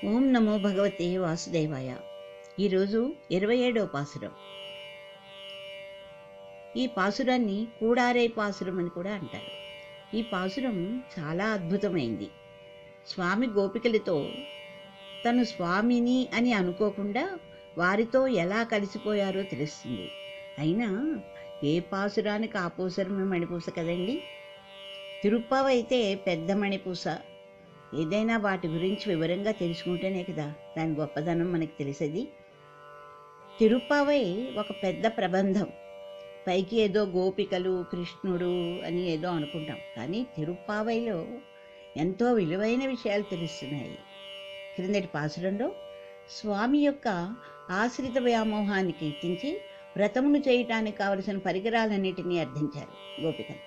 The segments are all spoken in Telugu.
ఓం నమో భగవతే వాసుదేవాయ. ఈరోజు 27వ పాసురం. ఈ పాసురాన్ని కూడారై పాసురం అని కూడా అంటారు. ఈ పాసురం చాలా అద్భుతమైంది. స్వామి గోపికలతో తను స్వామిని అని అనుకోకుండా వారితో ఎలా కలిసిపోయారో తెలుస్తుంది. అయినా ఏ పాసురానికి ఆపోసరమే మణిపూస కదండి. తిరుప్పావైతే పెద్ద మణిపూస. ఏదైనా వాటి గురించి వివరంగా తెలుసుకుంటేనే కదా దాని గొప్పదనం మనకి తెలిసేది. తిరుప్పావై ఒక పెద్ద ప్రబంధం. పైకి ఏదో గోపికలు కృష్ణుడు అని ఏదో అనుకుంటాం, కానీ తిరుప్పావైలో ఎంతో విలువైన విషయాలు తెలుస్తున్నాయి. క్రిందటి పాసురంలో స్వామి యొక్క ఆశ్రిత వ్యామోహాన్ని కీర్తించి వ్రతమును చేయటానికి కావలసిన పరికరాలన్నిటినీ అర్థించారు గోపికలు.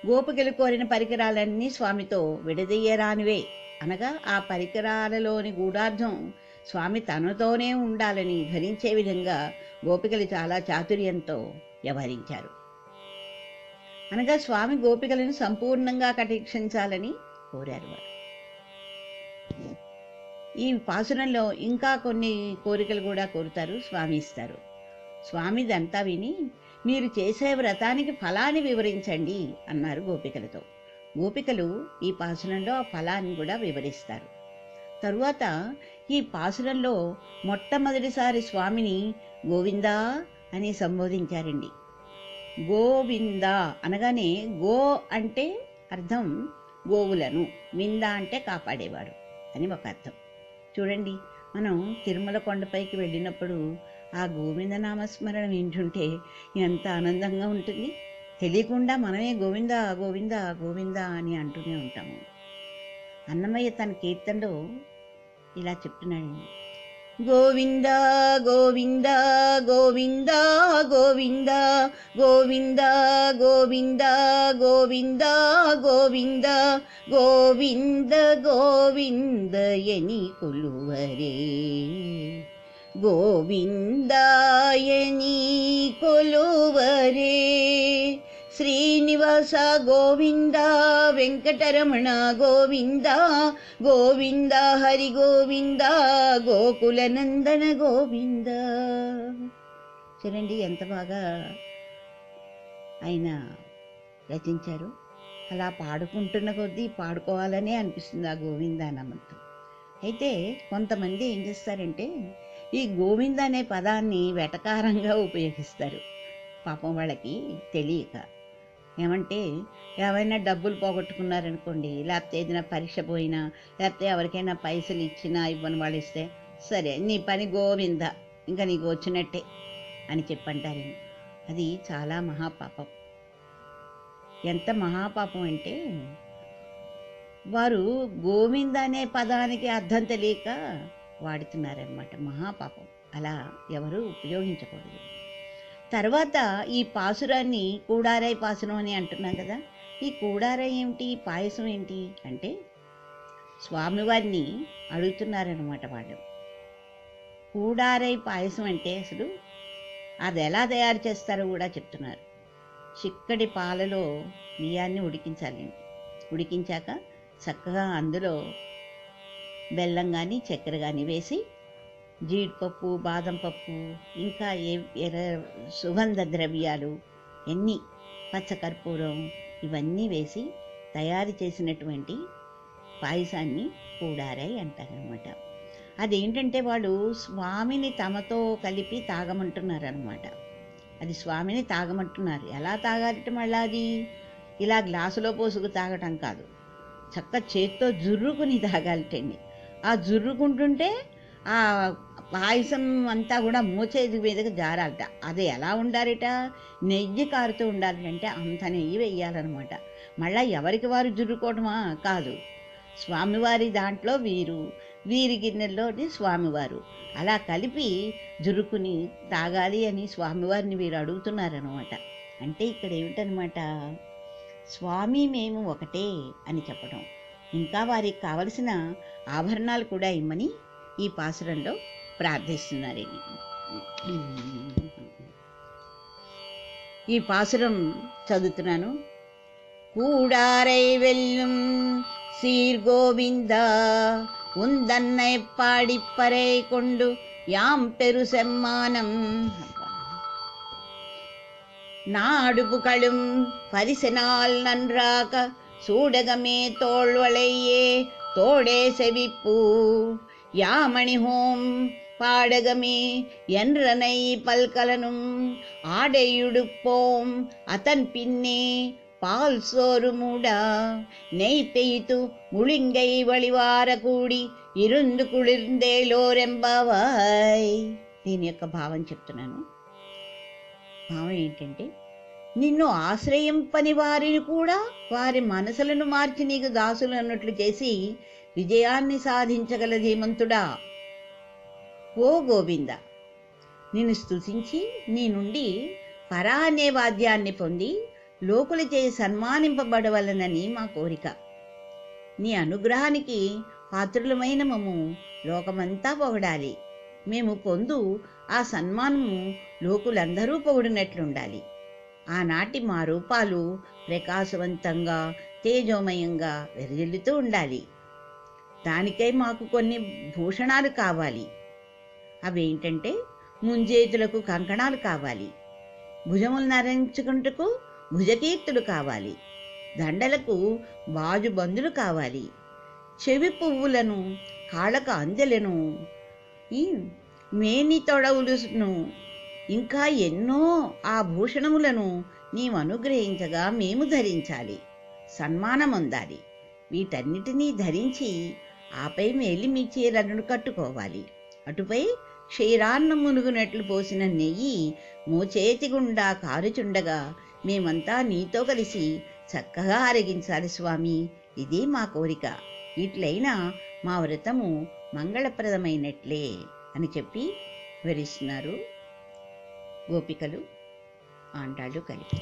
గోపికలు కోరిన పరికరాలన్నీ స్వామితో విడదీయరానివే, అనగా ఆ పరికరాలలోని గూఢార్థం స్వామి తనతోనే ఉండాలని ధ్వనించే విధంగా గోపికలు చాలా చాతుర్యంతో వ్యవహరించారు. అనగా స్వామి గోపికలను సంపూర్ణంగా కటాక్షించాలని కోరారు వారు. ఈ పాసురంలో ఇంకా కొన్ని కోరికలు కూడా కోరుతారు, స్వామి ఇస్తారు. స్వామిదంతా విని మీరు చేసే వ్రతానికి ఫలాన్ని వివరించండి అన్నారు గోపికలతో. గోపికలు ఈ పాసురంలో ఆ ఫలాన్ని కూడా వివరిస్తారు. తరువాత ఈ పాసురంలో మొట్టమొదటిసారి స్వామిని గోవిందా అని సంబోధించారండి. గోవిందా అనగానే గో అంటే అర్థం గోవులను, వింద అంటే కాపాడేవాడు అని ఒక అర్థం. చూడండి, మనం తిరుమల కొండపైకి వెళ్ళినప్పుడు ఆ గోవింద నామస్మరణ వింటుంటే ఎంత ఆనందంగా ఉంటుంది. తెలియకుండా మనమే గోవింద గోవింద గోవింద అని అంటూనే ఉంటాము. అన్నమయ్య తన కీర్తనలో ఇలా చెప్తున్నాడండి. గోవింద గోవింద గోవింద గోవింద గోవింద గోవింద గోవింద గోవింద గోవింద గోవిందయని కొలువరే, గోవిందాయని కొలువరే. శ్రీనివాస గోవింద, వెంకటరమణ గోవింద గోవింద, హరి గోవింద, గోకుల నందన గోవింద. చూడండి ఎంత బాగా ఆయన రచించారు. అలా పాడుకుంటున్న కొద్దీ పాడుకోవాలనే అనిపిస్తుంది ఆ గోవింద నామంతో. అయితే కొంతమంది ఏం చేస్తారంటే ఈ గోవింద అనే పదాన్ని వెటకారంగా ఉపయోగిస్తారు. పాపం వాళ్ళకి తెలియక. ఏమంటే ఏమైనా డబ్బులు పోగొట్టుకున్నారనుకోండి, లేకపోతే ఏదైనా పరీక్ష పోయినా, లేకపోతే ఎవరికైనా పైసలు ఇచ్చినా ఇవ్వని వాళ్ళు ఇస్తే, సరే నీ పని గోవింద, ఇంకా నీకు వచ్చినట్టే అని చెప్పంటారు. అది చాలా మహాపాపం. ఎంత మహాపాపం అంటే వారు గోవింద అనే పదానికి అర్థం తెలియక వాడుతున్నారనమాట. మహాపాపం. అలా ఎవరు ఉపయోగించకూడదు. తర్వాత ఈ పాసురాన్ని కూడారై పాసురం అని అంటున్నాం కదా. ఈ కూడారై ఏమిటి, పాయసం ఏంటి అంటే స్వామివారిని అడుగుతున్నారనమాట వాళ్ళు. కూడారై పాయసం అంటే అసలు అది ఎలా తయారు చేస్తారో కూడా చెప్తున్నారు. చిక్కడి పాలలో బియ్యాన్ని ఉడికించాలండి. ఉడికించాక చక్కగా అందులో బెల్లం కానీ చక్కెర కానీ వేసి, జీడిపప్పు, బాదం పప్పు, ఇంకా సుగంధ ద్రవ్యాలు ఎన్ని, పచ్చకర్పూరం ఇవన్నీ వేసి తయారు చేసినటువంటి పాయసాన్ని కూడారై అంటారనమాట. అదేంటంటే వాళ్ళు స్వామిని తమతో కలిపి తాగమంటున్నారనమాట. అది స్వామిని తాగమంటున్నారు. ఎలా తాగాలట మళ్ళీ అది ఇలా గ్లాసులో పోసుకు తాగటం కాదు, చక్క చేత్తో జుర్రుకుని తాగాలటండి. ఆ జుర్రుకుంటుంటే ఆ పాయసం అంతా కూడా మోచేది మీదకి జారాలట. అది ఎలా ఉండాలిట, నెయ్యి కారుతూ ఉండాలంటే అంత నెయ్యి వేయాలన్నమాట. మళ్ళీ ఎవరికి వారు జుర్రుకోవటమా కాదు, స్వామివారి దాంట్లో వీరి గిన్నెల్లోని స్వామివారు అలా కలిపి జురుకుని తాగాలి అని స్వామివారిని వీరు అడుగుతున్నారనమాట. అంటే ఇక్కడ ఏమిటనమాట, స్వామి మేము ఒకటే అని చెప్పడం, ఇంకా వారికి కావలసిన ఆభరణాలు కూడా ఇమ్మని ఈ పాసురంలో ప్రార్థిస్తున్నారని. ఈ పాసురం చదువుతున్నాను. కూడారై వెల్లుం சீர்கோவிந்தா உந்தன்னை பாடிப்பறை கொண்டு யாம் பெரு செம்மானம். நாடு புகழும் பரிசனால் நன்றாக சூடகமே தோள்வளையே தோடே செவிப்பூ யாமணிஹோம் பாடகமே என்றனை பல்கலனும் ஆடையுடுப்போம் அதன் பின்னே పాల్ సోరు మూడా నెయ్యి పెయ్యితూ ముళింగై వళివార కూడి ఇరుందు కుళిర్ందేలోరెంబావాయ్. దీని యొక్క భావం చెప్తున్నాను. భావం ఏంటంటే, నిన్ను ఆశ్రయింపని వారిని కూడా వారి మనసులను మార్చి నీకు దాసులు అన్నట్లు చేసి విజయాన్ని సాధించగల ధీమంతుడా. ఓ గోవింద, నిన్ను స్తుతించి నీ నుండి పరా అనే వాద్యాన్ని పొంది లోకులచే సన్మానింపబడవలనని మా కోరిక. నీ అనుగ్రహానికి పాత్రులమైన మమ్ము లోకమంతా పొగడాలి. మేము పొందు ఆ సన్మానము లోకులందరూ పొగిడినట్లుండాలి. ఆనాటి మా రూపాలు ప్రకాశవంతంగా తేజోమయంగా వెదజల్లుతూ ఉండాలి. దానికై మాకు కొన్ని భూషణాలు కావాలి. అవేంటంటే, ముంజేతులకు కంకణాలు కావాలి, భుజములు నరించుకుంటకు భుజకీర్తులు కావాలి, దండలకు బాజుబందులు కావాలి, చెవి పువ్వులను, కాళ్ళకు అందెలను, ఈ మేని తొడవులను, ఇంకా ఎన్నో ఆభూషణములను నీవు అనుగ్రహించగా మేము ధరించాలి, సన్మానం అందాలి. వీటన్నిటినీ ధరించి ఆపై మేలిమి చీరలను కట్టుకోవాలి. అటుపై క్షీరాన్నం మునుగునట్లు పోసిన నెయ్యి మోచేతి గుండా కారుచుండగా మేమంతా నీతో కలిసి చక్కగా ఆరగించాలి స్వామి. ఇదే మా కోరిక. ఇట్లయినా మా వ్రతము మంగళప్రదమైనట్లే అని చెప్పి వివరిస్తున్నారు గోపికలు ఆండాళ్ళు కలిపి.